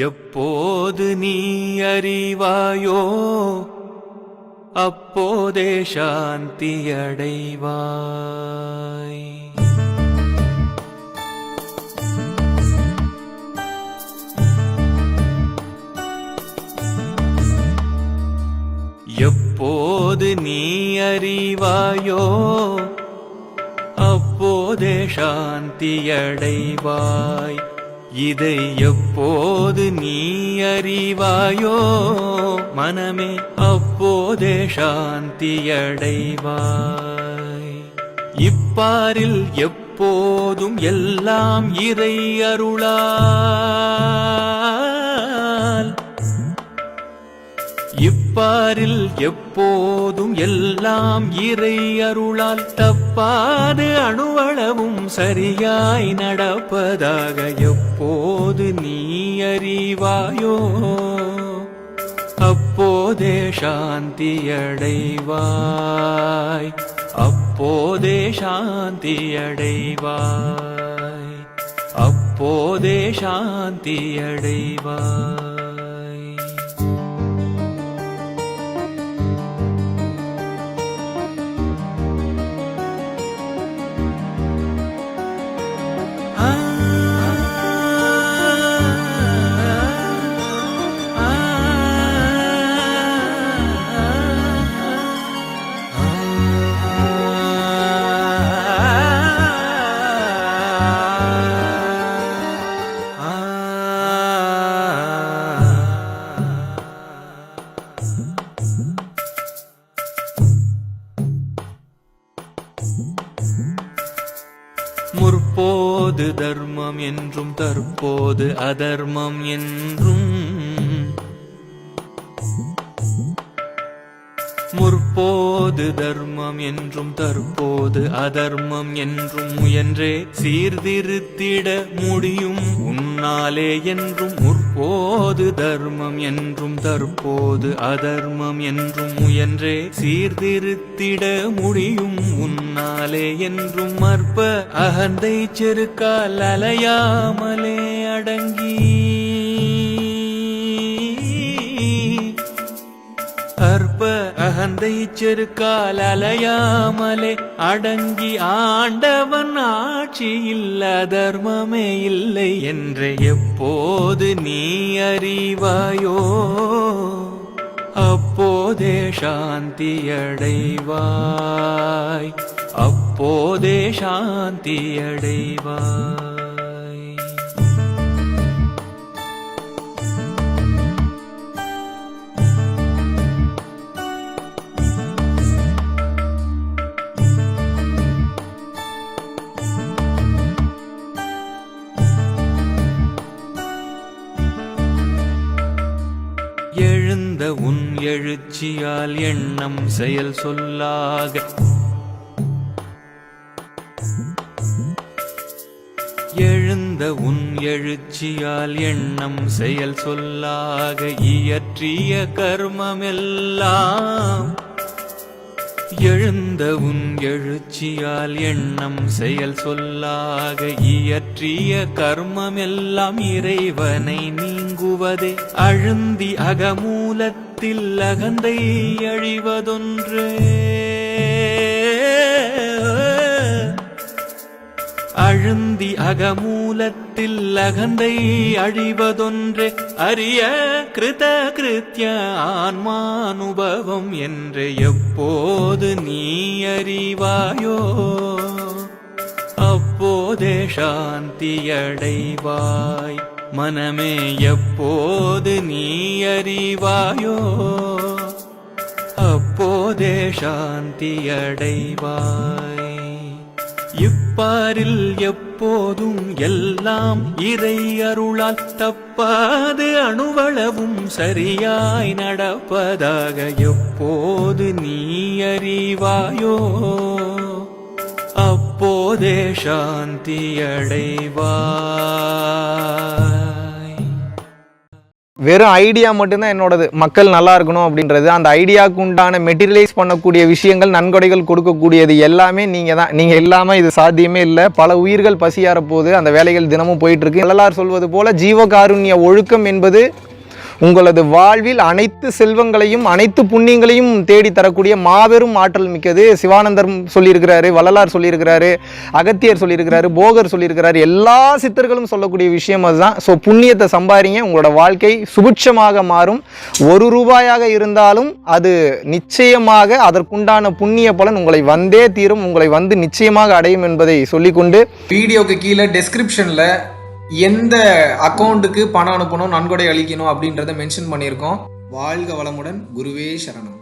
எப்போது நீ அறிவாயோ அப்போதே சாந்தி அடைவாய். எப்போது நீ அறிவாயோ அப்போதே சாந்தி அடைவாய். இதை எப்போது நீ அறிவாயோ மனமே அப்போதே சாந்தி அடைவாய். இப்பாரில் எப்போதும் எல்லாம் இறை அருளால், இப்பாரில் எப்போதும் எல்லாம் இறை அருளால் தப்பாது அணுவளவும் சரியாய் நடப்பதாக எப்போது நீ அறிவாயோ அப்போதே சாந்தி அடைவாய். அப்போதே சாந்தி அடைவாய். அப்போதே சாந்தி அடைவாய். முற்போது தர்மம் என்றும் தற்போது அதர்மம் என்றும், முற்போது தர்மம் என்றும் தற்போது அதர்மம் என்றும் முயன்றே சீர்திருத்திட முடியும் உன்னாலே என்றும். முற்போது தர்மம் என்றும் தற்போது அதர்மம் என்றும் முயன்றே சீர்திருத்திட முடியும் உன்னாலே என்றும். அற்ப அகந்தை செருக்கால் அலையாமலே அடங்கி, அற்ப அகந்தை செருக்கால் அலையாமலே அடங்கி ஆண்டவன் ஆட்சியில் அதர்மமே இல்லை என்று எப்போது நீ அறிவாயோ அப்போதே சாந்தி அடைவாய். அப்போதே சாந்தி அடைவாய். எழுந்த உன் எழுச்சியால் எண்ணம் செயல் சொல்லாக, எழுந்த உன் எழுச்சியால் எண்ணம் செயல் சொல்லாக இயற்றிய கர்மமெல்லாம், எழுந்த உன் எழுச்சியால் எண்ணம் செயல் சொல்லாக இயற்றிய கர்மமெல்லாம் இறைவனை நீங்குவதே. அழுந்தி அகமூலத்தில் அகந்தை அழிவதொன்றே, அழுந்தி அகமூலத்தில் அகந்தை அழிவதொன்றே. அரிய கிருத கிருத்ய ஆன்மானுபவம் என்று எப்போது நீ அறிவாயோ அப்போதே சாந்தி அடைவாய். மனமே எப்போது நீ அறிவாயோ அப்போதே சாந்தி அடைவாய். இப்பாரில் எப்போதும் எல்லாம் இறை அருளால் தப்பாது அணுவளவும் சரியாய் நடப்பதாக எப்போது நீ அறிவாயோ அப்போதே சாந்தி அடைவாய். வெறும் ஐடியா மட்டும்தான் என்னோடது. மக்கள் நல்லா இருக்கணும் அப்படின்றது. அந்த ஐடியாவுக்கு உண்டான மெட்டீரியலைஸ் பண்ணக்கூடிய விஷயங்கள், நன்கொடைகள் கொடுக்கக்கூடியது எல்லாமே நீங்கள் தான். நீங்கள் இல்லாமல் இது சாத்தியமே இல்லை. பல உயிர்கள் பசியார போது அந்த வேலைகள் தினமும் போயிட்டுருக்கு. வள்ளலார் சொல்வது போல ஜீவகாருண்ய ஒழுக்கம் என்பது உங்களது வாழ்வில் அனைத்து செல்வங்களையும் அனைத்து புண்ணியங்களையும் தேடி தரக்கூடிய மாபெரும் ஆற்றல் மிக்கது. சிவானந்தர் சொல்லியிருக்கிறாரு, வள்ளலார் சொல்லியிருக்கிறாரு, அகத்தியர் சொல்லியிருக்கிறாரு, போகர் சொல்லியிருக்கிறாரு. எல்லா சித்தர்களும் சொல்லக்கூடிய விஷயம் அதுதான். ஸோ புண்ணியத்தை சம்பாதிங்க, உங்களோட வாழ்க்கை சுபிட்சமாக மாறும். ₹1 இருந்தாலும் அது நிச்சயமாக அதற்குண்டான புண்ணிய பலன் உங்களை வந்தே தீரும், உங்களை வந்து நிச்சயமாக அடையும் என்பதை சொல்லிக்கொண்டு வீடியோக்கு கீழே டெஸ்கிரிப்ஷனில் எந்த அக்கௌண்ட்டுக்கு பணம் அனுப்பணும், நன்கொடை அளிக்கணும் அப்படின்றத மென்ஷன் பண்ணியிருக்கோம். வாழ்க வளமுடன். குருவே சரணம்.